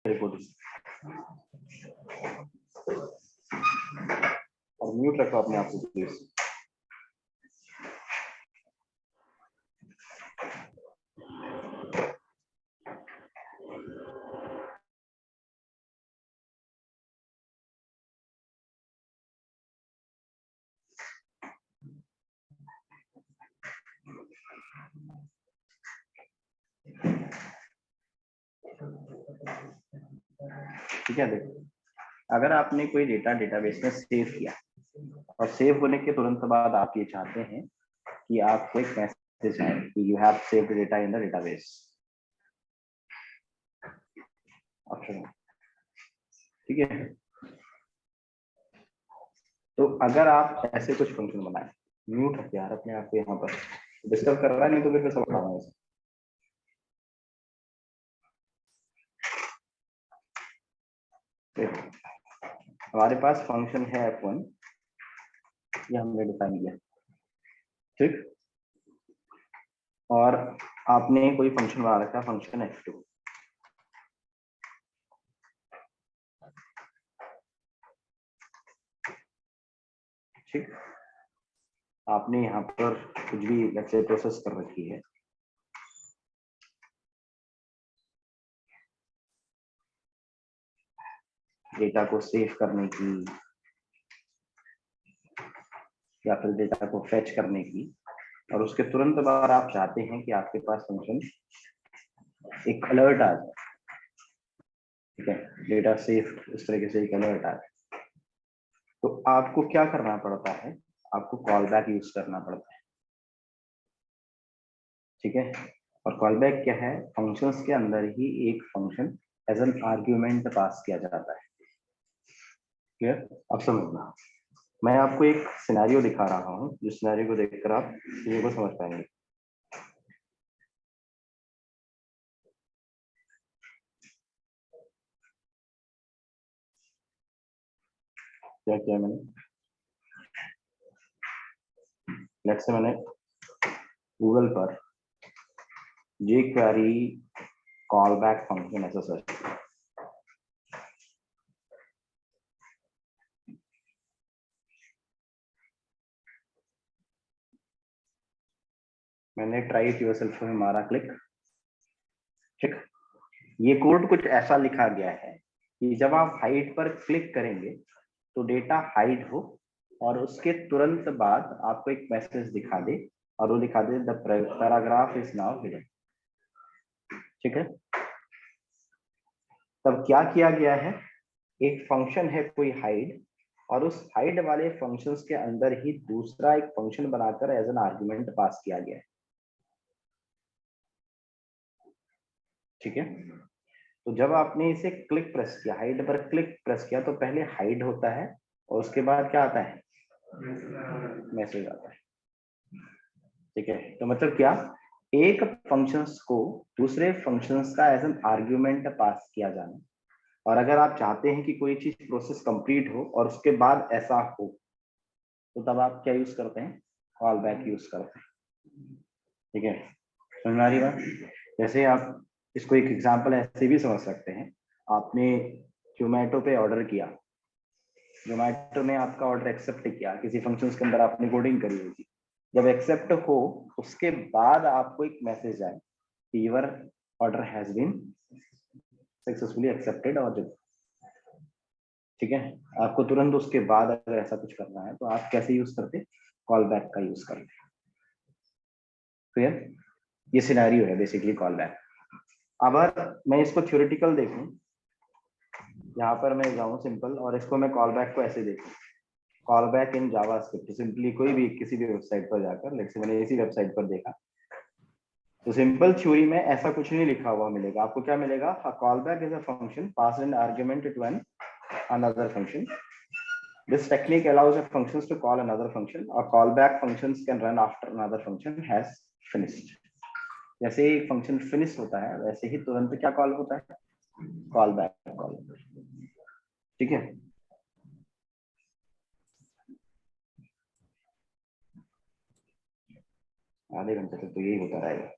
Recording और mute रखो अपने आप को प्लीज। ठीक है, देखो अगर आपने कोई डेटा डेटाबेस में सेव किया और सेव होने के तुरंत बाद आप ये चाहते हैं कि आपको एक मैसेज आए कि you have saved data in the database, option, ठीक है। तो अगर आप ऐसे कुछ फंक्शन बनाए, म्यूट रखिए यार अपने आप को, यहाँ पर डिस्टर्ब कर रहा है, नहीं तो फिर मैं सब उठाऊंगा इसे। हमारे पास फंक्शन है f1, ये हमने डिफाइन किया, ठीक। और आपने कोई फंक्शन बना रखा है फंक्शन f2, ठीक। आपने यहाँ पर कुछ भी वैसे प्रोसेस कर रखी है, डेटा को सेव करने की या फिर डेटा को फेच करने की, और उसके तुरंत बाद आप चाहते हैं कि आपके पास फंक्शन एक अलर्ट आ जाए, ठीक है, डेटा सेव इस तरीके से एक अलर्ट आ जाए, तो आपको क्या करना पड़ता है, आपको कॉल बैक यूज करना पड़ता है, ठीक है। और कॉल बैक क्या है, फंक्शंस के अंदर ही एक function as an argument pass किया जाता है, क्लियर। अब समझना, मैं आपको एक सिनेरियो दिखा रहा हूँ, जिस सिनेरियो को देखकर आप चीजों को समझ पाएंगे। क्या किया मैंने, लेट्स से मैंने गूगल पर jQuery कॉल बैक फंक्शन ऐसा सर्च किया, मैंने ट्राई इट योरसेल्फ में मारा क्लिक, ठीक। ये कोड कुछ ऐसा लिखा गया है कि जब आप हाइड पर क्लिक करेंगे तो डेटा हाइड हो, और उसके तुरंत बाद आपको एक मैसेज दिखा दे, और वो दिखा दे the paragraph is now hidden, ठीक है। तब क्या किया गया है, एक फंक्शन है कोई हाइड, और उस हाइड वाले फंक्शंस के अंदर ही दूसरा एक फंक्शन बनाकर एज एन आर्गुमेंट पास किया गया है, ठीक है। तो जब आपने इसे क्लिक प्रेस किया, हाइड पर क्लिक प्रेस किया, तो पहले हाइड होता है और उसके बाद क्या आता है, मैसेज आता है, ठीक है। तो मतलब क्या, एक फंक्शंस को दूसरे फंक्शंस का एज एन आर्ग्यूमेंट पास किया जाना, और अगर आप चाहते हैं कि कोई चीज प्रोसेस कंप्लीट हो और उसके बाद ऐसा हो, तो तब आप क्या यूज करते हैं, कॉल बैक यूज करते हैं, ठीक है। समझ में आ रही बात। जैसे आप इसको एक एग्जांपल ऐसे भी समझ सकते हैं, आपने जोमेटो पे ऑर्डर किया, जोमेटो ने आपका ऑर्डर एक्सेप्ट किया, किसी फंक्शंस के अंदर आपने कोडिंग करी होगी, जब एक्सेप्ट हो उसके बाद आपको एक मैसेज आए कि your order has been successfully accepted, और जो, ठीक है, आपको तुरंत उसके बाद अगर ऐसा कुछ करना है तो आप कैसे यूज करते, कॉल बैक का यूज करते, क्लियर। ये सिनेरियो है बेसिकली कॉल बैक। अब अगर मैं इसको थ्योरेटिकल देखूं, यहाँ पर मैं जाऊं सिंपल, और इसको मैं कॉल बैक को ऐसे देखूं, call back in JavaScript, simply कोई भी किसी भी वेबसाइट पर जाकर, लेट्स से मैंने इसी वेबसाइट पर देखा, तो सिंपल थ्योरी में ऐसा कुछ नहीं लिखा हुआ मिलेगा आपको। क्या मिलेगा, call back is a function pass an argument to an another function, this technique allows a functions to call another function, or callback functions can run after another function has finished। जैसे ही function finish होता है वैसे ही तुरंत क्या call होता है, call back call, ठीक है। आधे घंटे तक तो यही होता रहेगा।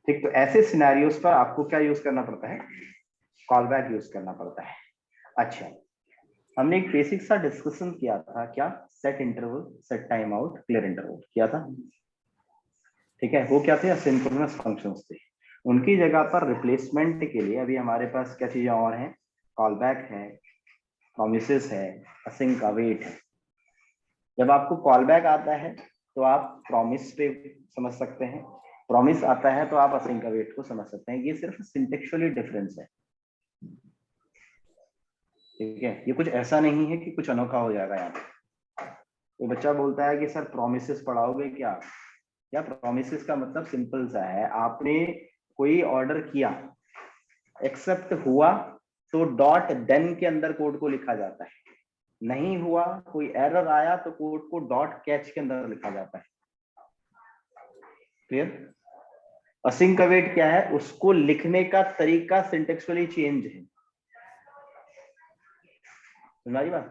ठीक, तो ऐसे सिनेरियोस पर आपको क्या यूज करना पड़ता है, कॉल बैक यूज करना पड़ता है। अच्छा, हमने एक बेसिक सा डिस्कशन किया था, क्या, set interval, set time out, clear interval किया था। ठीक है, वो क्या थे, असिंक्रोनस फंक्शंस थे। उनकी जगह पर रिप्लेसमेंट के लिए अभी हमारे पास क्या चीजें और हैं, कॉल बैक है, प्रोमिसेस है, असिंक अवेट है। जब आपको कॉल बैक आता है तो आप प्रॉमिस पे समझ सकते हैं, प्रॉमिस आता है तो आप असिंक अवेट को समझ सकते हैं। ये सिर्फ सिंटेक्चुअली डिफरेंस है। ठीक है, ये कुछ ऐसा नहीं है कि कुछ अनोखा हो जाएगा यहाँ पे। तो बच्चा बोलता है कि सर प्रोमिसेस पढ़ाओगे क्या, या प्रोमिसेस का मतलब सिंपल सा है, आपने कोई ऑर्डर किया, एक्सेप्ट हुआ तो डॉट देन के अंदर कोड को लिखा जाता है, नहीं हुआ, कोई एरर आया तो कोड को डॉट कैच के अंदर लिखा जाता है। क्लियर। असिंक अवेट क्या है, उसको लिखने का तरीका सिंटेक्चुअली चेंज है। तुम्हारी बात,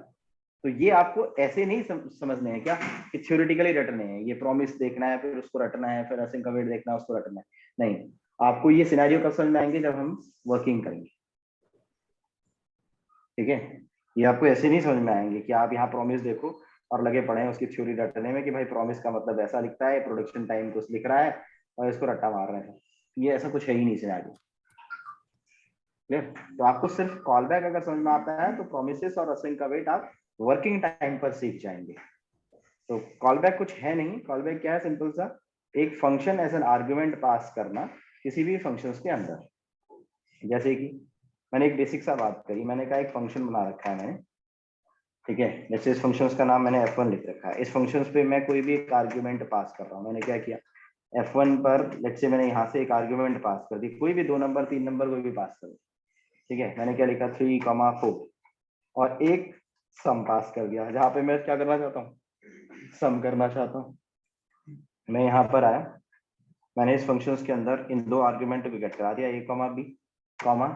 तो ये आपको ऐसे नहीं समझने हैं क्या कि थ्योरेटिकली रटने हैं, ये प्रॉमिस देखना है फिर उसको रटना है, फिर असिंक अवेट देखना है उसको रटना है, नहीं। आपको ये सिनेरियो कब समझ में आएंगे, जब हम वर्किंग करेंगे। ठीक है, ये आपको ऐसे नहीं समझ में आएंगे कि आप यहाँ प्रॉमिस देखो और लगे पड़े हैं उसकी थ्योरी रटने में कि भाई प्रॉमिस का मतलब ऐसा लिखता है, प्रोडक्शन टाइम कुछ लिख रहा है और इसको रट्टा मार रहे हैं। ये ऐसा कुछ है ही नहीं सिनेरियो। क्लियर। तो आपको सिर्फ कॉल बैक अगर समझ में आता है तो प्रोमिसेस और असिंक अवेट आप वर्किंग टाइम पर सीख जाएंगे। तो कॉल बैक कुछ है नहीं, कॉल बैक क्या है, सिंपल सा एक function as an argument pass करना किसी भी फंक्शंस के अंदर। जैसे कि मैंने एक बेसिक सा बात करी, मैंने कहा एक फंक्शन बना रखा है मैंने, ठीक है, जैसे इस फंक्शंस का नाम मैंने f1 लिख रखा है, इस फंक्शंस पे मैं कोई भी एक आर्ग्यूमेंट पास कर रहा हूँ। मैंने क्या किया, f1 पर लेट्स से मैंने यहाँ से एक आर्ग्यूमेंट पास कर दी, कोई भी 2 नंबर 3 नंबर कोई भी पास कर दी। ठीक है, मैंने क्या लिखा 3,4 और एक सम पास कर दिया, जहाँ पे मैं क्या करना चाहता हूँ, सम करना चाहता हूँ। मैं यहाँ पर आया, मैंने इस फंक्शंस के अंदर इन 2 आर्ग्यूमेंट को गेट करा दिया, a comma b comma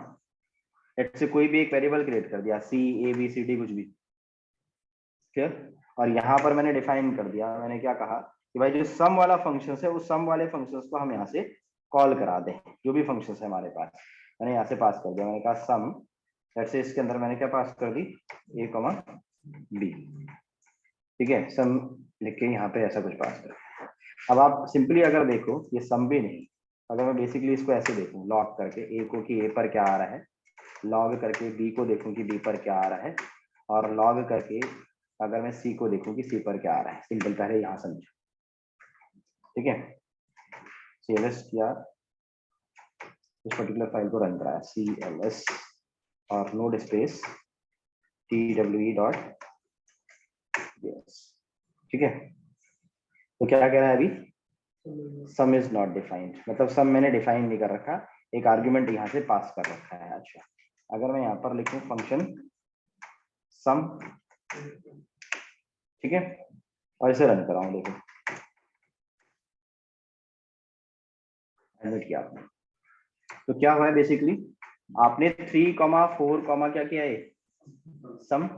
let's say कोई भी एक वेरिएबल क्रिएट कर दिया, c a b c d कुछ भी। क्लियर। और यहाँ पर मैंने डिफाइन कर दिया, मैंने क्या कहा कि भाई जो सम वाला फंक्शन है उस सम वाले फंक्शंस को हम यहाँ से कॉल करा दें, जो भी फंक्शंस है हमारे पास। मैंने यहाँ से पास कर दिया, मैंने कहा सम, लेट्स से इसके अंदर मैंने क्या पास कर दी, a कॉमा b। ठीक है, सम लिख के यहाँ पे ऐसा कुछ पास कर। अब आप सिंपली अगर देखो, ये सम भी नहीं, अगर मैं बेसिकली इसको ऐसे देखूं, लॉग करके a को कि a पर क्या आ रहा है, लॉग करके b को देखूं कि b पर क्या आ रहा है, और लॉग करके अगर मैं c को देखूं कि c पर क्या आ रहा है। सिंपल, पहले यहाँ समझो। ठीक है, cls किया, इस पर्टिकुलर फाइल को रन कराया, cls और node space twe dot yes। ठीक है, तो क्या कह रहा है अभी, सम इज नॉट डिफाइंड, मतलब सम मैंने डिफाइन नहीं कर रखा, एक आर्ग्यूमेंट यहाँ से पास कर रखा है। अच्छा, अगर मैं यहाँ पर लिखूं फंक्शन सम, ठीक है, और इसे रन कराऊं, देखो एडमिट किया आपने, तो क्या हुआ है बेसिकली, आपने 3,4, क्या किया है, सम,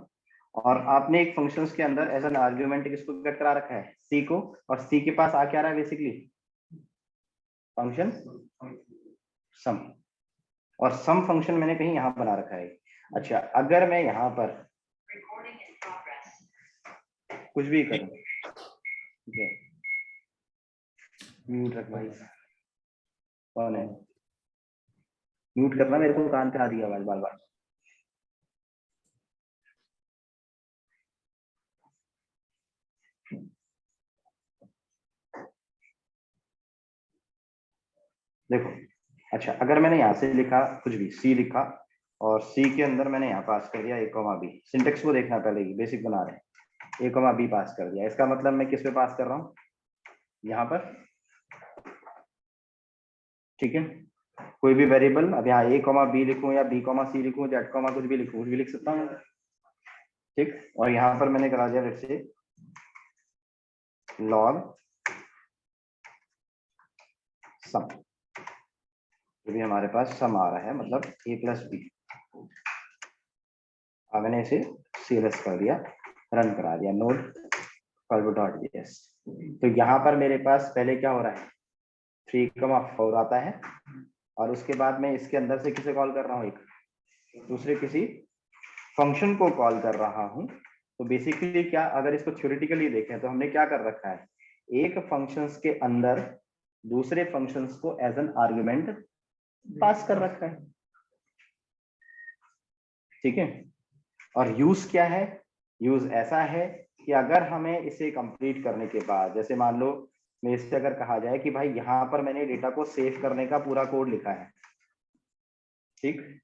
और आपने एक फंक्शंस के अंदर एज एन आर्ग्यूमेंट किसको गेट करा रखा है, सी को, और सी के पास आ क्या रहा है बेसिकली, फंक्शन सम, और सम फंक्शन मैंने कहीं यहाँ बना रखा है। अच्छा, अगर मैं यहाँ पर कुछ भी करूं, ठीक है, म्यूट रख भाई, कौन है, म्यूट करना, मेरे को कान पे आ रही है आवाज बार बार। देखो, अच्छा, अगर मैंने यहाँ से लिखा कुछ भी, सी लिखा, और सी के अंदर मैंने यहाँ पास कर दिया a कॉमा b, सिंटेक्स को देखना पहले ही, बेसिक बना रहे हैं, a कॉमा b पास कर दिया, इसका मतलब मैं किस पे पास कर रहा हूँ, यहाँ पर। ठीक है, कोई भी वेरिएबल, अब यहाँ a कॉमा b लिखूँ या b कॉमा c लिखूँ, z कॉमा कुछ भी लिखूँ, कुछ भी लिख सकता हूँ। ठीक, और यहाँ पर मैंने करा दिया लेट्स से लॉग सम, जो भी हमारे पास सम आ रहा है, मतलब a प्लस b, मैंने इसे cls कर दिया, रन करा दिया, नोड डॉट जेएस। तो यहाँ पर मेरे पास पहले क्या हो रहा है, 3,4 आता है, और उसके बाद मैं इसके अंदर से किसे कॉल कर रहा हूँ, एक दूसरे किसी फंक्शन को कॉल कर रहा हूँ। तो बेसिकली क्या, अगर इसको थ्योरेटिकली देखें तो हमने क्या कर रखा है, एक फंक्शंस के अंदर दूसरे फंक्शंस को एज एन आर्गुमेंट पास कर रखा है, ठीक है। और यूज क्या है, यूज ऐसा है कि अगर हमें इसे कंप्लीट करने के बाद, जैसे मान लो मेरे से अगर कहा जाए कि भाई यहाँ पर मैंने डेटा को सेव करने का पूरा कोड लिखा है, ठीक,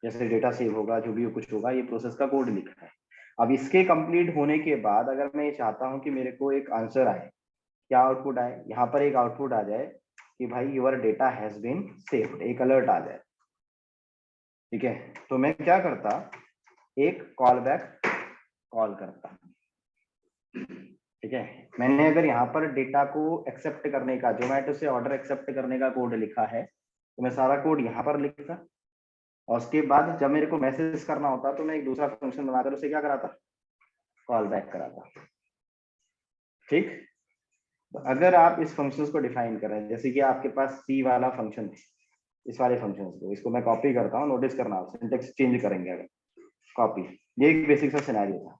जैसे डेटा सेव होगा, जो भी कुछ होगा, ये प्रोसेस का कोड लिखा है। अब इसके कंप्लीट होने के बाद अगर मैं ये चाहता हूँ कि मेरे को एक आंसर आए, क्या आउटपुट आए, यहाँ पर एक आउटपुट आ जाए कि भाई your data has been saved, एक अलर्ट आ जाए, ठीक है। तो मैं क्या करता, एक कॉल बैक कॉल करता, ठीक है। मैंने अगर यहाँ पर डेटा को एक्सेप्ट करने का, जोमेटो से ऑर्डर एक्सेप्ट करने का कोड लिखा है, तो मैं सारा कोड यहाँ पर लिखता, और उसके बाद जब मेरे को मैसेज करना होता तो मैं एक दूसरा फंक्शन बनाकर उसे क्या कराता, कॉल बैक कराता, ठीक। तो अगर आप इस फंक्शंस को डिफाइन कर रहे हैं, जैसे कि आपके पास सी वाला फंक्शन है, इस वाले फंक्शंस को, इसको मैं कॉपी करता हूँ, नोटिस करना, आप सिंटेक्स चेंज करेंगे अगर कॉपी, ये एक बेसिक सा सिनेरियो था।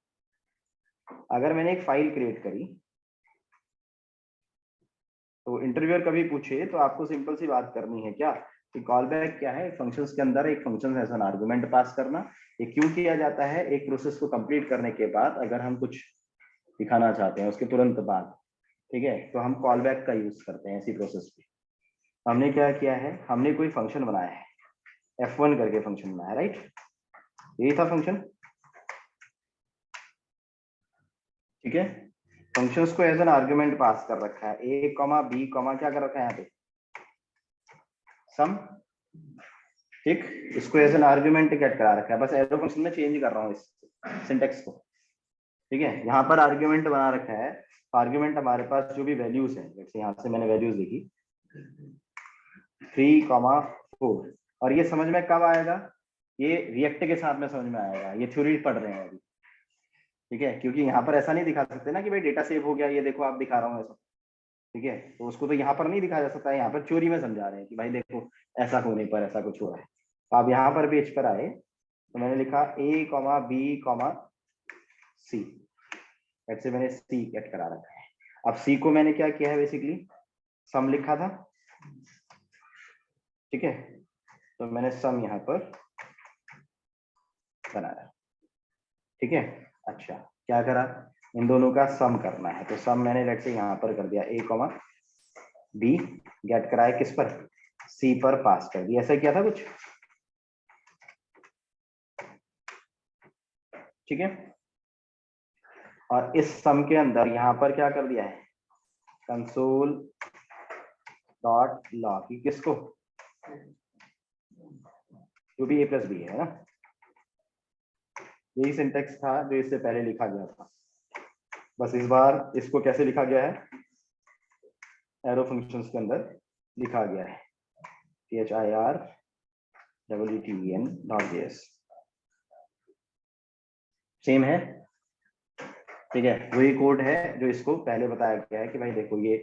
अगर मैंने एक फाइल क्रिएट करी, तो इंटरव्यूअर कभी पूछे तो आपको सिंपल सी बात करनी है क्या, कि कॉल बैक क्या है, फंक्शंस के अंदर एक फंक्शन एज एन आर्गुमेंट पास करना। ये क्यों किया जाता है, एक प्रोसेस को कंप्लीट करने के बाद अगर हम कुछ दिखाना चाहते हैं उसके तुरंत बाद, ठीक है, तो हम कॉल बैक का यूज करते हैं इसी प्रोसेस पे। हमने क्या किया है, हमने कोई फंक्शन बनाया है, F1 करके फंक्शन बनाया, राइट, यही था फंक्शन, ठीक है। फंक्शंस को एज एन आर्गुमेंट पास कर रखा है, ए कॉमा बी कॉमा क्या कर रखा है यहाँ पे, सम, ठीक। इसको एज एन आर्गुमेंट गेट करा रखा है, बस एरो फंक्शन में चेंज कर रहा हूँ इस सिंटेक्स को, ठीक है। यहाँ पर आर्गुमेंट बना रखा है, आर्गुमेंट हमारे पास जो भी वैल्यूज है, जैसे यहाँ से मैंने वैल्यूज लिखी 3,4, और ये समझ में कब आएगा, ये रिएक्ट के साथ में समझ में आएगा, ये थ्योरी पढ़ रहे हैं अभी, ठीक है, क्योंकि यहाँ पर ऐसा नहीं दिखा सकते ना कि भाई डेटा सेव हो गया, ये देखो आप दिखा रहा हूँ ऐसा, ठीक है, तो उसको तो यहाँ पर नहीं दिखाया जा सकता है, यहाँ पर थ्योरी में समझा रहे हैं कि भाई देखो ऐसा होने पर ऐसा कुछ हो रहा है। तो आप यहाँ पर पेज पर आए, तो मैंने लिखा ए कॉमा बी कॉमा सी, ऐसे मैंने सी गेट करा रखा है। अब सी को मैंने क्या किया है, बेसिकली सम लिखा था, ठीक है, तो मैंने सम यहाँ पर बनाया, ठीक है। अच्छा, क्या करा, इन दोनों का सम करना है, तो सम मैंने लेट से यहाँ पर कर दिया, ए कॉमा बी गेट कराया किस पर, सी पर पास कर दिया, ऐसा किया था कुछ, ठीक है। और इस सम के अंदर यहाँ पर क्या कर दिया है, कंसोल डॉट लॉग, किसको, जो भी ए प्लस बी है ना, यही सिंटेक्स था जो इससे पहले लिखा गया था, बस इस बार इसको कैसे लिखा गया है, एरो फंक्शंस के अंदर लिखा गया है, HIRWTEN.js, सेम है, ठीक है, वही कोड है जो इसको पहले बताया गया है कि भाई देखो ये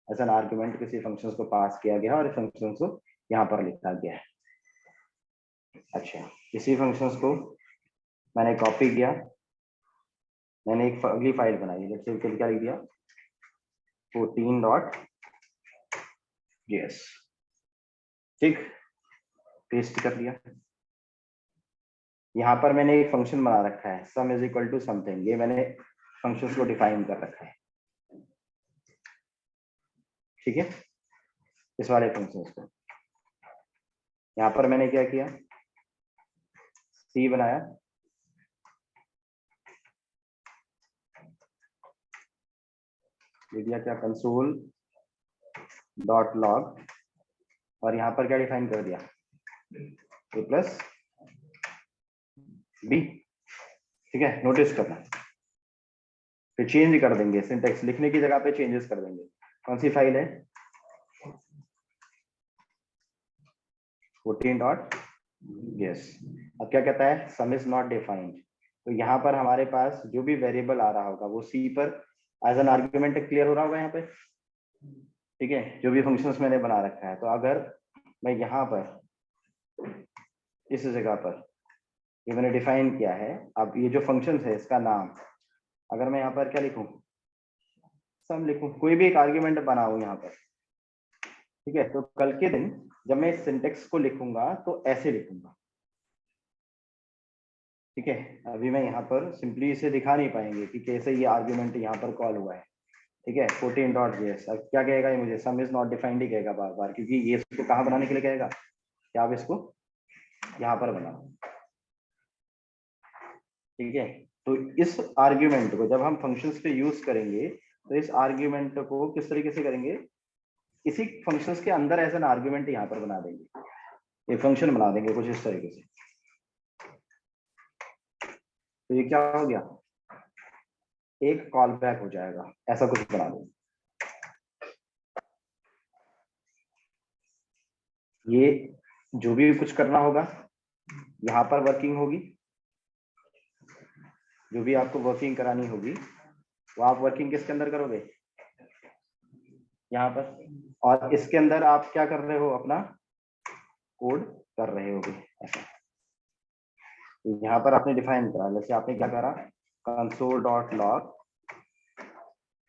एज एन आर्गुमेंट किसी फंक्शंस को पास किया गया और फंक्शंस को यहाँ पर लिखा गया है। अच्छा, इसी फंक्शंस को मैंने कॉपी किया, मैंने एक अगली फाइल बनाई, जैसे क्या लिख दिया 14.js, ठीक, पेस्ट कर दिया। यहाँ पर मैंने एक फंक्शन बना रखा है, sum is equal to something, ये मैंने फंक्शंस को डिफाइन कर रखा है, ठीक है, इस वाले फंक्शंस को। यहाँ पर मैंने क्या किया, सी बनाया, दे दिया क्या, कंसोल डॉट लॉग, और यहाँ पर क्या डिफाइन कर दिया, ए प्लस बी, ठीक है। नोटिस करना, फिर चेंज कर देंगे सिंटेक्स, लिखने की जगह पे चेंजेस कर देंगे। कौन सी फाइल है, 14.js। अब क्या कहता है, सम इज नॉट डिफाइंड, तो यहाँ पर हमारे पास जो भी वेरिएबल आ रहा होगा वो सी पर एज एन आर्ग्यूमेंट क्लियर हो रहा होगा यहाँ पे, ठीक है, जो भी फंक्शंस मैंने बना रखा है। तो अगर मैं यहाँ पर इस जगह पर ये मैंने डिफाइन किया है, अब ये जो फंक्शंस है इसका नाम, अगर मैं यहाँ पर क्या लिखूं, सम लिखूं, कोई भी एक आर्ग्यूमेंट बनाऊं यहाँ पर, ठीक है। तो कल के दिन जब मैं इस सिंटेक्स को लिखूंगा तो ऐसे लिखूंगा, ठीक है। अभी मैं यहाँ पर सिंपली इसे दिखा नहीं पाएंगे कि कैसे ये आर्ग्यूमेंट यहाँ पर कॉल हुआ है, ठीक है। 14.js अब क्या कहेगा ये मुझे, सम इज नॉट डिफाइंड ही कहेगा बार बार, क्योंकि ये इसको कहाँ बनाने के लिए कहेगा कि आप इसको यहाँ पर बनाओ, ठीक है। तो इस आर्ग्यूमेंट को जब हम फंक्शंस पे यूज करेंगे तो इस आर्ग्यूमेंट को किस तरीके से करेंगे, इसी फंक्शंस के अंदर एज एन आर्ग्यूमेंट यहाँ पर बना देंगे, ये फंक्शन बना देंगे कुछ इस तरीके से। तो ये क्या हो गया, एक कॉल बैक हो जाएगा, ऐसा कुछ बना देंगे। ये जो भी कुछ करना होगा यहाँ पर वर्किंग होगी, जो भी आपको वर्किंग करानी होगी वो आप वर्किंग किसके अंदर करोगे, यहाँ पर। और इसके अंदर आप क्या कर रहे हो, अपना कोड कर रहे होगे ऐसा। यहाँ पर आपने डिफाइन करा, जैसे आपने क्या करा, console.log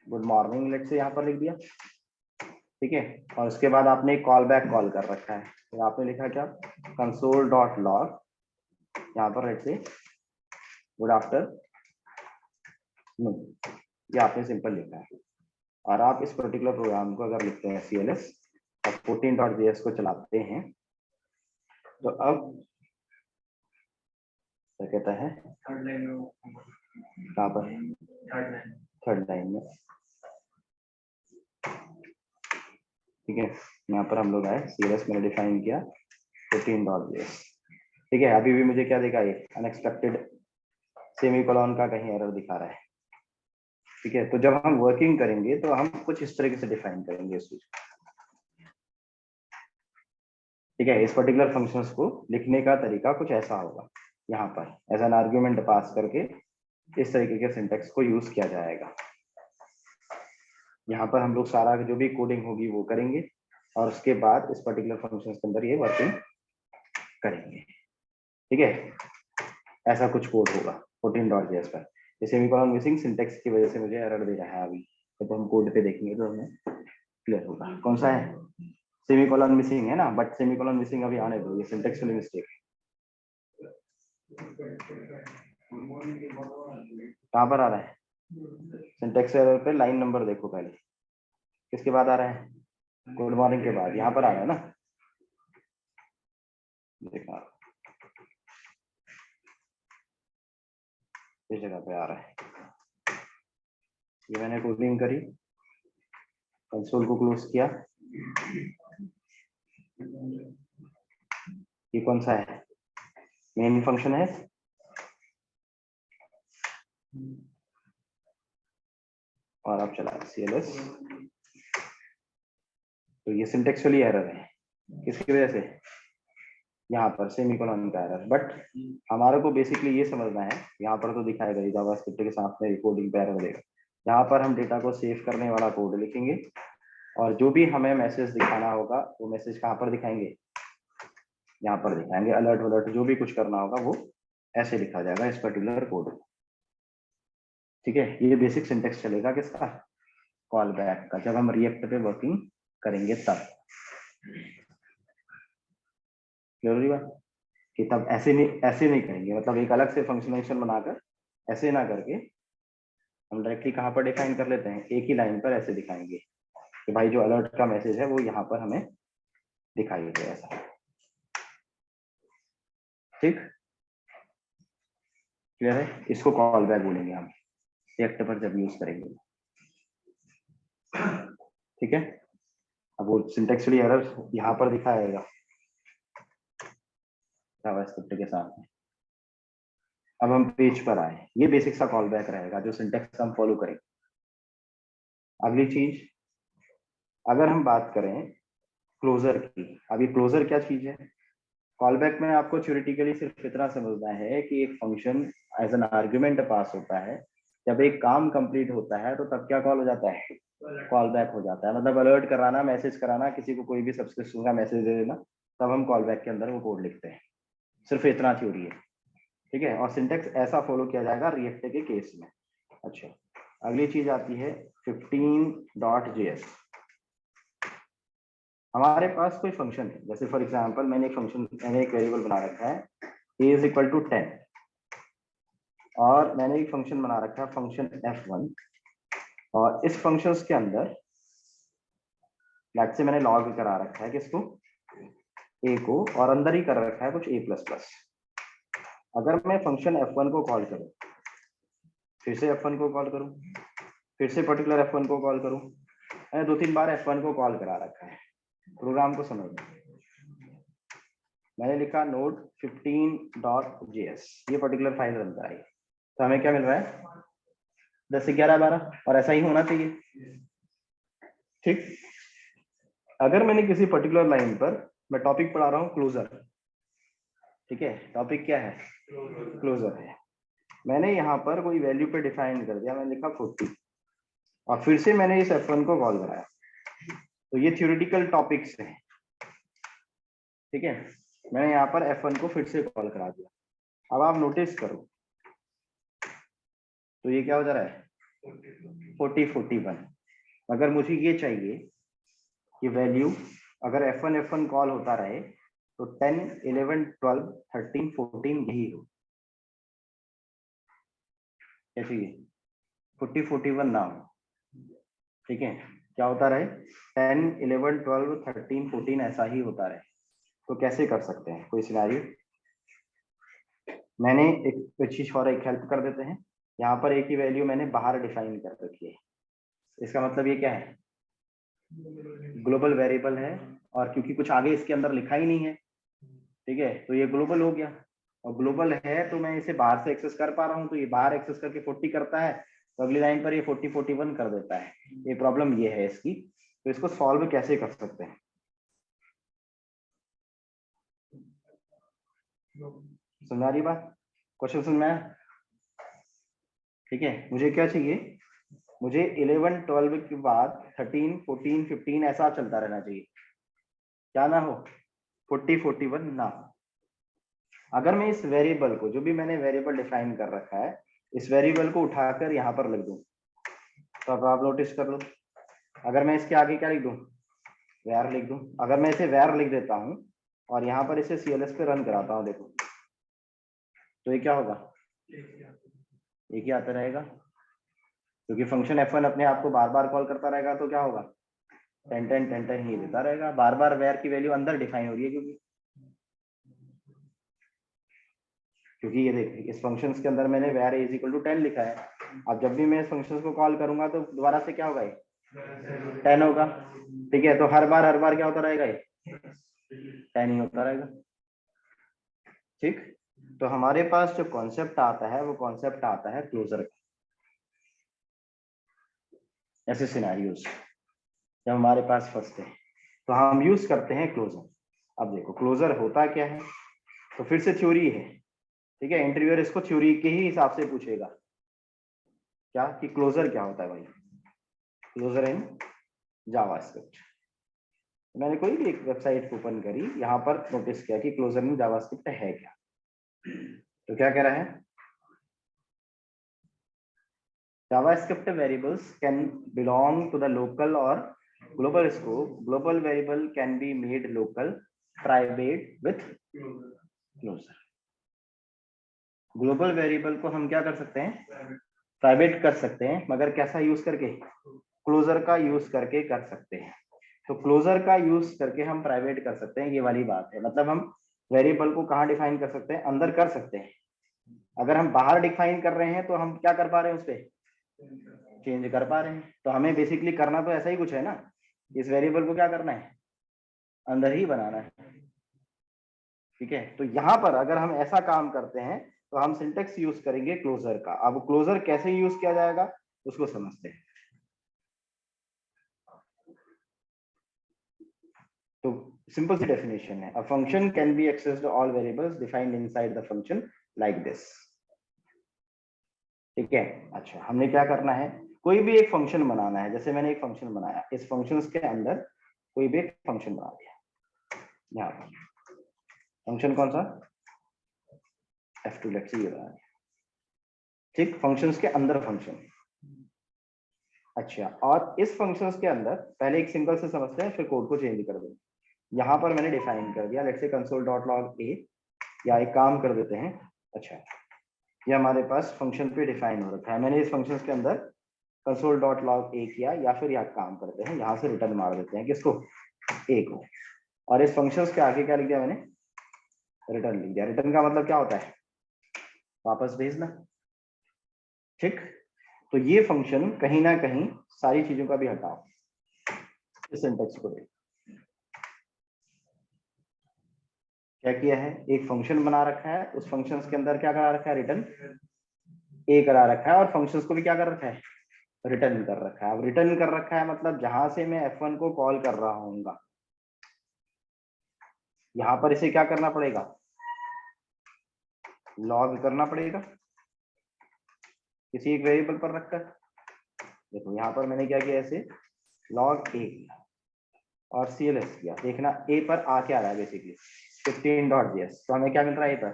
गुड मॉर्निंग लेट से यहाँ पर लिख दिया, ठीक है। और उसके बाद आपने कॉल बैक कॉल कर रखा है, तो आपने लिखा क्या, console.log यहाँ पर लेट से गुड आफ्टरनून, ये आपने सिंपल लिखा है। और आप इस पर्टिकुलर प्रोग्राम को अगर लिखते हैं CLS और 14.js को चलाते हैं तो अब क्या कहता है, थर्ड लाइन में, कहाँ पर, थर्ड लाइन में, ठीक है। यहाँ पर हम लोग आए, CLS मैंने डिफाइन किया 14.js, ठीक है। अभी भी मुझे क्या दिखा, ये अनएक्सपेक्टेड सेमीकोलन का कहीं एरर दिखा रहा है, ठीक है। तो जब हम वर्किंग करेंगे तो हम कुछ इस तरीके से डिफाइन करेंगे इस चीज, ठीक है। इस पर्टिकुलर फंक्शंस को लिखने का तरीका कुछ ऐसा होगा, यहाँ पर एज एन आर्ग्यूमेंट पास करके इस तरीके के सिंटेक्स को यूज किया जाएगा। यहाँ पर हम लोग सारा जो भी कोडिंग होगी वो करेंगे और उसके बाद इस पर्टिकुलर फंक्शंस के अंदर ये वर्किंग करेंगे, ठीक है। ऐसा कुछ कोड होगा 14.js पर। ये सेमीकोलन मिसिंग सिंटेक्स की वजह से मुझे एरर दे रहा है अभी, तो हम कोड पे देखेंगे तो हमें क्लियर होगा कौन सा है, सेमीकोलन मिसिंग है ना, बट सेमीकोलन मिसिंग अभी आने दो, ये सिंटेक्चुअल मिस्टेक है। कहाँ पर आ रहा है, सिंटेक्स एरर पे लाइन नंबर देखो पहले, किसके बाद आ रहा है, गुड मॉर्निंग के बाद, यहाँ पर आ रहा है ना, देखा इस जगह पे आ रहा है। ये मैंने कोडिंग करी, कंसोल को क्लोज किया, ये कौन सा है, मेन फंक्शन है, और अब चला CLS। तो ये सिंटेक्चुअली एरर है, किसकी वजह से, यहाँ पर सेमीकोलन का एरर। बट हमारे को बेसिकली ये समझना है, यहाँ पर तो दिखाएगा ही जावास्क्रिप्ट के साथ में कोडिंग पे एरर देगा, यहाँ पर हम डेटा को सेव करने वाला कोड लिखेंगे और जो भी हमें मैसेज दिखाना होगा वो मैसेज कहाँ पर दिखाएंगे, यहाँ पर दिखाएंगे। अलर्ट वलर्ट जो भी कुछ करना होगा वो ऐसे लिखा जाएगा इस पर्टिकुलर कोड, ठीक है। ये बेसिक सिंटेक्स चलेगा किसका, कॉल बैक का, जब हम रिएक्ट पे वर्किंग करेंगे तब। क्लियर हुई बात, कि तब ऐसे नहीं करेंगे, मतलब एक अलग से फंक्शनल बनाकर ऐसे ना करके हम डायरेक्टली कहाँ पर डिफाइन कर लेते हैं, एक ही लाइन पर ऐसे दिखाएंगे कि भाई जो अलर्ट का मैसेज है वो यहाँ पर हमें दिखाई दे, ऐसा, ठीक। क्लियर है, इसको कॉल बैक बोलेंगे हम रिएक्ट पर जब यूज करेंगे, ठीक है। अब वो सिंटेक्चुअली एरर यहाँ पर दिखाएगा जावास्क्रिप्ट के साथ में। अब हम पेज पर आए, ये बेसिक सा कॉल बैक रहेगा जो सिंटेक्स हम फॉलो करेंगे। अगली चीज, अगर हम बात करें क्लोजर की, अभी क्लोजर क्या चीज है, कॉल बैक में आपको थ्योरेटिकली सिर्फ इतना समझना है कि एक function as an argument pass होता है, जब एक काम कंप्लीट होता है तो तब क्या कॉल हो जाता है, कॉल बैक हो जाता है, मतलब अलर्ट कराना, मैसेज कराना, किसी को कोई भी सब्सक्रिप्शन का मैसेज दे देना, तब हम कॉल बैक के अंदर वो कोड लिखते हैं। सिर्फ इतना थ्योरी है, ठीक है। और सिंटेक्स ऐसा फॉलो किया जाएगा रिएक्ट के केस में। अच्छा, अगली चीज आती है 15.js। हमारे पास कोई फंक्शन है, जैसे फॉर एग्जांपल मैंने एक वेरिएबल बना रखा है a इज इक्वल टू 10, और मैंने एक फंक्शन बना रखा है फंक्शन f1, और इस फंक्शंस के अंदर लेट्स से मैंने लॉग करा रखा है किसको, a को, और अंदर ही कर रखा है कुछ a++। अगर मैं फंक्शन f1 को कॉल करूं, फिर से f1 को कॉल करूं, फिर से पर्टिकुलर f1 को कॉल करूं, मैंने 2-3 बार f1 को कॉल करा रखा है। प्रोग्राम को समझ, मैंने लिखा नोड 15.js, ये पर्टिकुलर फाइल रन कराई, तो हमें क्या मिल रहा है 10 11 12, और ऐसा ही होना चाहिए, ठीक। अगर मैंने किसी पर्टिकुलर लाइन पर, मैं टॉपिक पढ़ा रहा हूँ क्लोजर, ठीक है, टॉपिक क्या है, क्लोजर है, मैंने यहाँ पर कोई वैल्यू पे डिफाइन कर दिया, मैंने लिखा 40, और फिर से मैंने इस f1 को कॉल कराया, तो ये थ्योरेटिकल टॉपिक्स हैं, ठीक है। मैंने यहाँ पर f1 को फिर से कॉल करा दिया। अब आप नोटिस करो, तो ये क्या हो जा रहा है 40 41। अगर मुझे ये चाहिए कि वैल्यू अगर f1 कॉल होता रहे तो 10 11 12 13 14 यही हो, क्या चाहिए 40 41 ना हो, ठीक है, क्या होता रहे 10 11 12 13 14 ऐसा ही होता रहे। तो कैसे कर सकते हैं, कोई सिनेरियो, मैंने एक चीज और एक हेल्प कर देते हैं, यहाँ पर एक ही वैल्यू मैंने बाहर डिफाइन कर रखी है, इसका मतलब ये क्या है ग्लोबल वेरिएबल है, और क्योंकि कुछ आगे इसके अंदर लिखा ही नहीं है, ठीक है, तो ये ग्लोबल हो गया, और ग्लोबल है तो मैं इसे बाहर से एक्सेस कर पा रहा हूँ, तो ये बाहर एक्सेस करके 40 करता है, तो अगली लाइन पर ये 40 41 कर देता है। ये प्रॉब्लम ये है इसकी, तो इसको सॉल्व कैसे कर सकते हैं, समझ आ रही बात, क्वेश्चन समझ में आया, ठीक है। मुझे क्या चाहिए, मुझे 11 12 के बाद 13 14 15 ऐसा चलता रहना चाहिए, क्या ना हो 40 41 ना हो। अगर मैं इस वेरिएबल को, जो भी मैंने वेरिएबल डिफाइन कर रखा है, इस वेरिएबल को उठाकर यहाँ पर लिख दूं, तो अब आप नोटिस कर लो, अगर मैं इसके आगे क्या लिख दूं वैर लिख दूं, अगर मैं इसे वैर लिख देता हूं और यहाँ पर इसे CLS पे रन कराता हूं, देखो तो ये क्या होगा, एक ही आता रहेगा, क्योंकि फंक्शन f1 अपने आप को बार बार कॉल करता रहेगा, तो क्या होगा 10 10 10 10 ही देता रहेगा, बार बार वैर की वैल्यू अंदर डिफाइन हो रही है, क्योंकि ये देख इस फंक्शंस के अंदर मैंने वैर इज इक्वल टू 10 लिखा है। अब जब भी मैं इस फंक्शंस को कॉल करूंगा तो दोबारा से क्या होगा, ये 10 होगा, ठीक है, तो हर बार क्या होता रहेगा, ये 10 ही होता रहेगा, ठीक। तो हमारे पास जो कॉन्सेप्ट आता है वो कॉन्सेप्ट आता है क्लोजर का। ऐसे सिनेरियोज जब हमारे पास फंसते हैं तो हम यूज करते हैं क्लोजर। अब देखो क्लोजर होता क्या है, तो फिर से थ्योरी है, ठीक है, इंटरव्यूअर इसको थ्योरी के ही हिसाब से पूछेगा, क्या कि क्लोजर क्या होता है भाई, क्लोजर इन जावास्क्रिप्ट। मैंने कोई भी एक वेबसाइट ओपन करी, यहाँ पर नोटिस किया कि क्लोजर इन जावास्क्रिप्ट है क्या, तो क्या कह रहा है, JavaScript variables can belong to the local or global scope. Global variable can be made local, private with closure. Global variable को हम क्या कर सकते हैं, प्राइवेट कर सकते हैं, मगर कैसा यूज करके, क्लोजर का यूज करके कर सकते हैं। तो क्लोजर का यूज करके हम प्राइवेट कर सकते हैं, ये वाली बात है, मतलब हम वेरिएबल को कहाँ डिफाइन कर सकते हैं, अंदर कर सकते हैं। अगर हम बाहर डिफाइन कर रहे हैं तो हम क्या कर पा रहे हैं, उस पर चेंज कर पा रहे हैं। तो हमें बेसिकली करना तो ऐसा ही कुछ है ना, इस वेरिएबल को क्या करना है, अंदर ही बनाना है, ठीक है। तो यहाँ पर अगर हम ऐसा काम करते हैं तो हम सिंटेक्स यूज करेंगे क्लोजर का। अब क्लोजर कैसे यूज किया जाएगा उसको समझते हैं। तो सिंपल सी डेफिनेशन है, a function can be accessed all variables defined inside the function like this, ठीक है। अच्छा, हमने क्या करना है, कोई भी एक फंक्शन बनाना है, जैसे मैंने एक फंक्शन बनाया, इस फंक्शन के अंदर कोई भी एक फंक्शन बना दिया। यहाँ पर फंक्शन कौन सा, f2 लेट्स से ये बना दिया, ठीक, फंक्शंस के अंदर फंक्शन। अच्छा, और इस फंक्शंस के अंदर पहले एक सिंपल से समझते हैं, फिर कोड को चेंज कर देंगे। यहाँ पर मैंने डिफाइन कर दिया, लेट्स से console.log a, या एक काम कर देते हैं। अच्छा, ये हमारे पास फंक्शन पे डिफाइन हो रखा है, मैंने इस फंक्शन के अंदर console.log a किया, या फिर यहाँ काम करते हैं, यहाँ से रिटर्न मार देते हैं किसको, a को, और इस फंक्शन के आगे क्या लिख दिया मैंने, रिटर्न लिख दिया। रिटर्न का मतलब क्या होता है, वापस भेजना, ठीक। तो ये फंक्शन कहीं ना कहीं सारी चीजों का भी हटाओ, इस सिंटेक्स को देख क्या किया है, एक फंक्शन बना रखा है, उस फंक्शन के अंदर क्या करा रखा है, रिटर्न ए करा रखा है, और फंक्शंस को भी क्या कर रखा है, रिटर्न कर रखा है। अब रिटर्न कर रखा है मतलब जहां से मैं f1 को कॉल कर रहा हूँ, यहाँ पर इसे क्या करना पड़ेगा, लॉग करना पड़ेगा किसी एक वेरिएबल पर रखकर। देखो यहाँ पर मैंने क्या किया, ऐसे लॉग ए और CLS किया, देखना ए पर आ क्या रहा है, बेसिकली 15.js, तो हमें क्या मिल रहा है ए पर,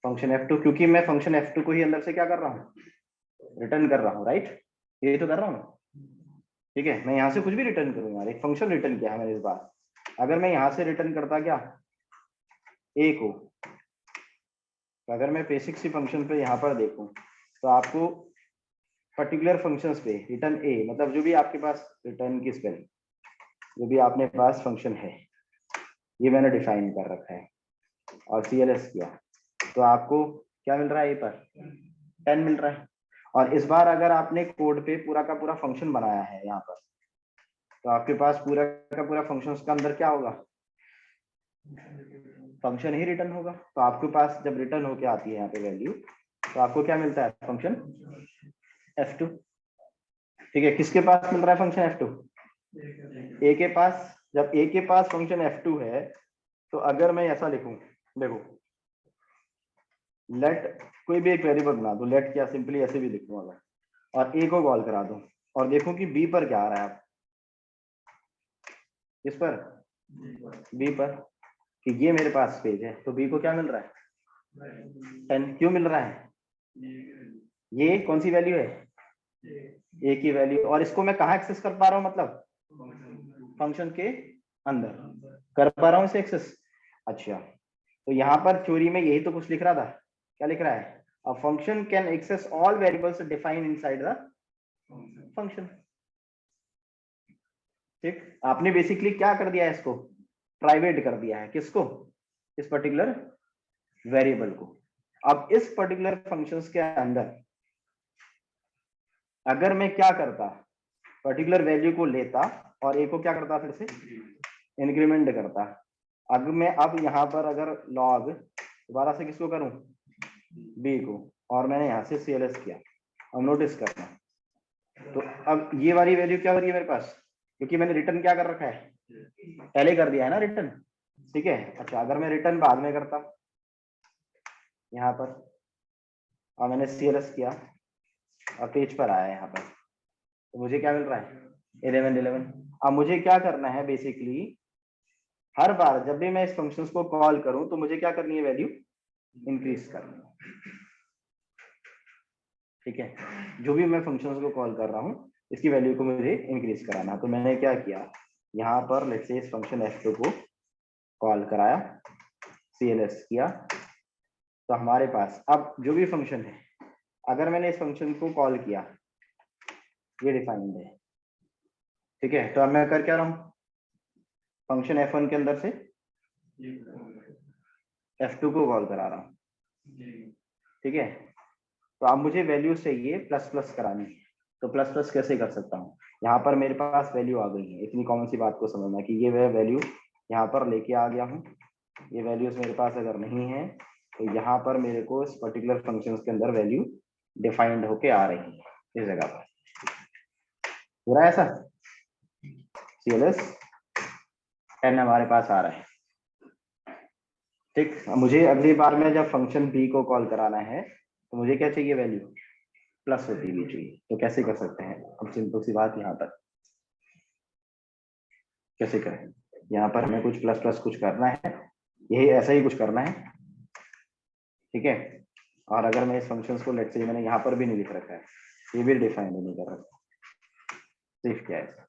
फंक्शन f2, क्योंकि मैं फंक्शन f2 को ही अंदर से क्या कर रहा हूँ, रिटर्न कर रहा हूँ, राइट, ये तो कर रहा हूँ, ठीक है। मैं यहाँ से कुछ भी रिटर्न करूँ यार, एक फंक्शन रिटर्न किया है मैंने इस बार, अगर मैं यहाँ से रिटर्न करता क्या, ए को, तो अगर मैं बेसिक सी फंक्शन पे यहाँ पर देखूं, तो आपको पर्टिकुलर फंक्शंस पे रिटर्न ए, मतलब जो भी आपके पास रिटर्न की स्पेलिंग, जो भी आपने पास फंक्शन है, ये मैंने डिफाइन कर रखा है, और CLS किया, तो आपको क्या मिल रहा है, ए पर 10 मिल रहा है। और इस बार अगर आपने कोड पे पूरा का पूरा फंक्शन बनाया है यहाँ पर, तो आपके पास पूरा का पूरा फंक्शन का अंदर क्या होगा, फंक्शन ही रिटर्न होगा। तो आपके पास जब रिटर्न होके आती है यहाँ पे वैल्यू, तो आपको क्या मिलता है, फंक्शन f2, ठीक है। किसके पास मिल रहा है फंक्शन f2, a के पास। जब a के पास फंक्शन f2 है, तो अगर मैं ऐसा लिखूं, देखो लेट, कोई भी एक वेरिएबल बना दो, लेट क्या, सिंपली ऐसे भी लिख दूं अगर, और a को कॉल करा दूं, और देखो कि b पर क्या आ रहा है, आप इस पर, b पर, कि ये मेरे पास पेज है, तो b को क्या मिल रहा है, 10 क्यों मिल रहा है, ये कौन सी वैल्यू है, a की वैल्यू, और इसको मैं कहाँ एक्सेस कर पा रहा हूँ, मतलब फंक्शन के अंदर कर पा रहा हूँ इसे एक्सेस। अच्छा, तो यहाँ पर थ्योरी में यही तो कुछ लिख रहा था, क्या लिख रहा है, a function can access all variables defined inside the function, ठीक। आपने बेसिकली क्या कर दिया है, इसको प्राइवेट कर दिया है, किसको, इस पर्टिकुलर वेरिएबल को। अब इस पर्टिकुलर फंक्शंस के अंदर अगर मैं क्या करता, पर्टिकुलर वैल्यू को लेता और ए को क्या करता, फिर से इंक्रीमेंट करता। अब मैं यहाँ पर अगर लॉग दोबारा से किसको करूं, बी को, और मैंने यहाँ से CLS किया, अब नोटिस करना, तो अब ये वाली वैल्यू क्या हो रही है मेरे पास, क्योंकि मैंने रिटर्न क्या कर रखा है, पहले कर दिया है ना रिटर्न, ठीक है। अच्छा, अगर मैं रिटर्न बाद में करता यहाँ पर, और मैंने CLS किया और पेज पर आया यहाँ पर, तो मुझे क्या मिल रहा है, 11. अब मुझे क्या करना है, बेसिकली हर बार जब भी मैं इस फंक्शन को कॉल करूं, तो मुझे क्या करनी है, वैल्यू इंक्रीज करनी है, ठीक है। जो भी मैं फंक्शन को कॉल कर रहा हूं, इसकी वैल्यू को मुझे इंक्रीज कराना। तो मैंने क्या किया, यहाँ पर लेट्स से इस फंक्शन f2 को कॉल कराया, CLS किया, तो हमारे पास अब जो भी फंक्शन है, अगर मैंने इस फंक्शन को कॉल किया, ये डिफाइंड है, ठीक है। तो अब मैं कर क्या रहा हूँ, फंक्शन f1 के अंदर से f2 को कॉल करा रहा हूँ, ठीक है। तो अब मुझे वैल्यू चाहिए प्लस प्लस करानी है, तो प्लस प्लस कैसे कर सकता हूँ, यहाँ पर मेरे पास वैल्यू आ गई है, इतनी कॉमन सी बात को समझना कि ये वैल्यू यहाँ पर लेके आ गया हूँ। ये वैल्यूज मेरे पास अगर नहीं है, तो यहाँ पर मेरे को इस पर्टिकुलर फंक्शन के अंदर वैल्यू डिफाइंड होके आ रही है इस जगह पर, पूरा ऐसा CLS 10 हमारे पास आ रहा है, ठीक। मुझे अगली बार में जब फंक्शन b को कॉल कराना है, तो मुझे क्या चाहिए, वैल्यू प्लस होती हुई चाहिए। तो कैसे कर सकते हैं? अब सिंपल सी बात, यहाँ पर कैसे करें? यहाँ पर हमें कुछ प्लस प्लस कुछ करना है, यही ऐसा ही कुछ करना है, ठीक है। और अगर मैं इस फंक्शंस को लेट्स से मैंने यहाँ पर भी नहीं लिख रखा है, ये भी डिफाइन नहीं कर रखा, सिर्फ क्या है।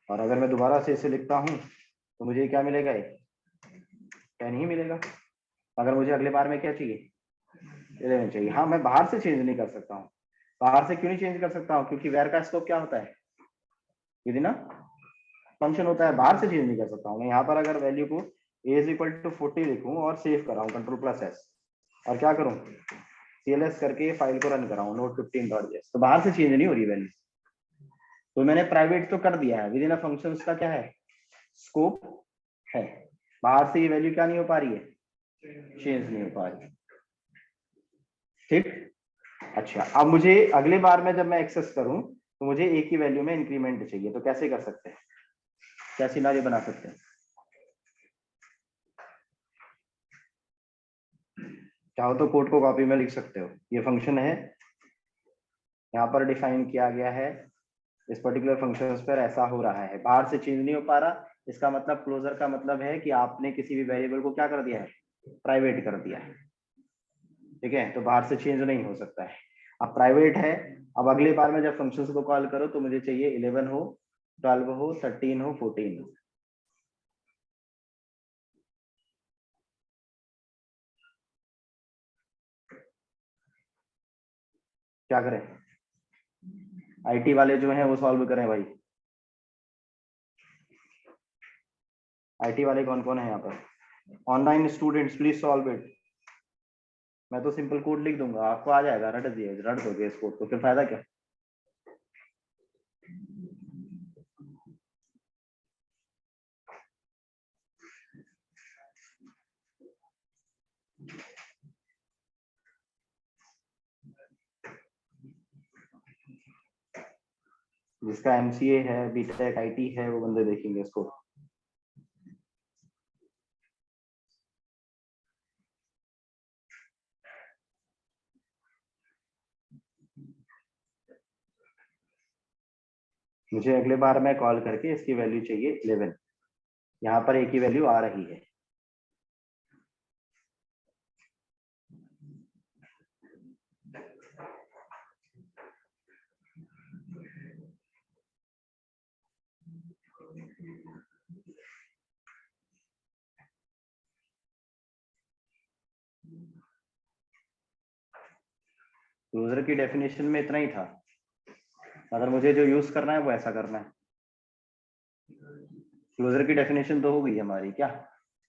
और अगर मैं दोबारा से इसे लिखता हूँ तो मुझे क्या मिलेगा? ये 10 ही मिलेगा। अगर मुझे अगले बार में क्या चाहिए? 11 चाहिए। हाँ, मैं बाहर से चेंज नहीं कर सकता हूँ। बाहर से क्यों नहीं चेंज कर सकता हूँ? क्योंकि वेर का स्कोप क्या होता है? यदि ना फंक्शन होता है, बाहर से चेंज नहीं कर सकता हूँ। मैं यहाँ पर अगर वैल्यू को a इज इक्वल टू 40 लिखूँ और सेव कराऊँ कंट्रोल प्लस एस, और क्या करूँ? CLS करके फाइल को रन कराऊँ note15.js, तो बाहर से चेंज नहीं हो रही वैल्यू। तो मैंने प्राइवेट तो कर दिया है, विद इन अ फंक्शंस का क्या है? स्कोप है। बाहर से ये वैल्यू क्या नहीं हो पा रही है? चेंज नहीं हो पा रही। ठीक। अच्छा, अब मुझे अगले बार में जब मैं एक्सेस करूं तो मुझे a की वैल्यू में इंक्रीमेंट चाहिए, तो कैसे कर सकते हैं? क्या सिनारियो बना सकते हैं? चाहो तो कोड को कॉपी में लिख सकते हो। ये फंक्शन है, यहाँ पर डिफाइन किया गया है, इस पर्टिकुलर फंक्शन पर ऐसा हो रहा है, बाहर से चेंज नहीं हो पा रहा। इसका मतलब क्लोजर का मतलब है कि आपने किसी भी वेरिएबल को क्या कर दिया है? प्राइवेट कर दिया है, ठीक है। तो बाहर से चेंज नहीं हो सकता है, अब प्राइवेट है। अब अगली बार में जब फंक्शंस को कॉल करो तो मुझे चाहिए 11 हो, 12 हो, 13 हो, 14 हो। क्या करें? IT वाले जो हैं वो सॉल्व करें भाई। IT वाले कौन कौन है यहाँ पर? Online students please solve it. मैं तो सिंपल कोड लिख दूंगा, आपको आ जाएगा, रट दोगे इस कोड को, फिर फायदा क्या? जिसका MCA है, BTech IT है, वो बंदे देखेंगे इसको। मुझे अगले बार में कॉल करके इसकी वैल्यू चाहिए 11। यहाँ पर एक ही वैल्यू आ रही है। यूजर की डेफिनेशन में इतना ही था, अगर मुझे जो यूज करना है वो ऐसा करना है। क्लोजर की डेफिनेशन तो हो गई हमारी, क्या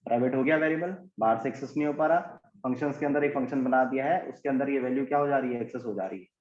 प्राइवेट हो गया वेरिएबल, बाहर से एक्सेस नहीं हो पा रहा, फंक्शंस के अंदर एक फंक्शन बना दिया है, उसके अंदर ये वैल्यू क्या हो जा रही है? एक्सेस हो जा रही है।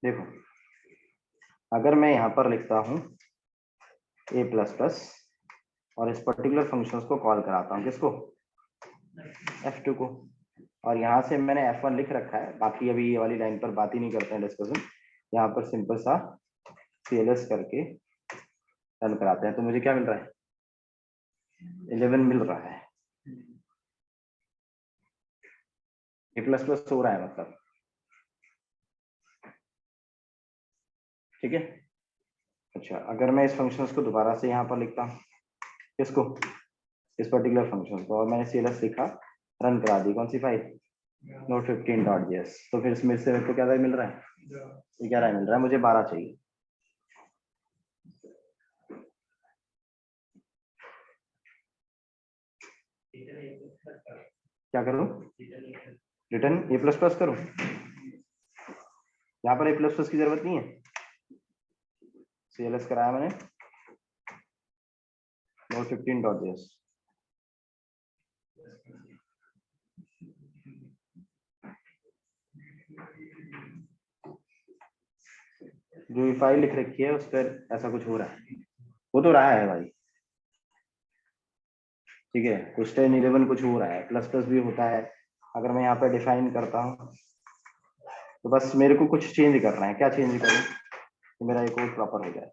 देखो, अगर मैं यहाँ पर लिखता हूँ a++ और इस पर्टिकुलर फंक्शंस को कॉल कराता हूँ, किसको? F2 को। और यहाँ से मैंने F1 लिख रखा है, बाकी अभी ये वाली लाइन पर बात ही नहीं करते हैं, डिस्कशन। यहाँ पर सिंपल सा CLS करके रन कराते हैं, तो मुझे क्या मिल रहा है? 11 मिल रहा है। A++ हो रहा है मतलब, ठीक है। अच्छा, अगर मैं इस फंक्शंस को दोबारा से यहाँ पर लिखता हूँ, किसको? इस पर्टिकुलर फंक्शन को, और मैंने CLS लिखा, रन करा दी, कौन सी फाइल? note15.js। तो फिर इसमें से मेरे को क्या मिल रहा है? 11 मिल रहा है, मुझे 12 चाहिए। क्या करूं? रिटर्न A++ करूं? यहाँ पर A++ की जरूरत नहीं है, CLS कराया मैंने note15.js। जो फाइल लिख रखी है उस पर ऐसा कुछ हो रहा है। हो तो रहा है भाई, ठीक है। कुछ 10 11 कुछ हो रहा है, प्लस प्लस भी होता है। अगर मैं यहाँ पे डिफाइन करता हूँ तो बस मेरे को कुछ चेंज करना है, क्या चेंज करूँ तो मेरा ये कोड प्रॉपर हो जाए।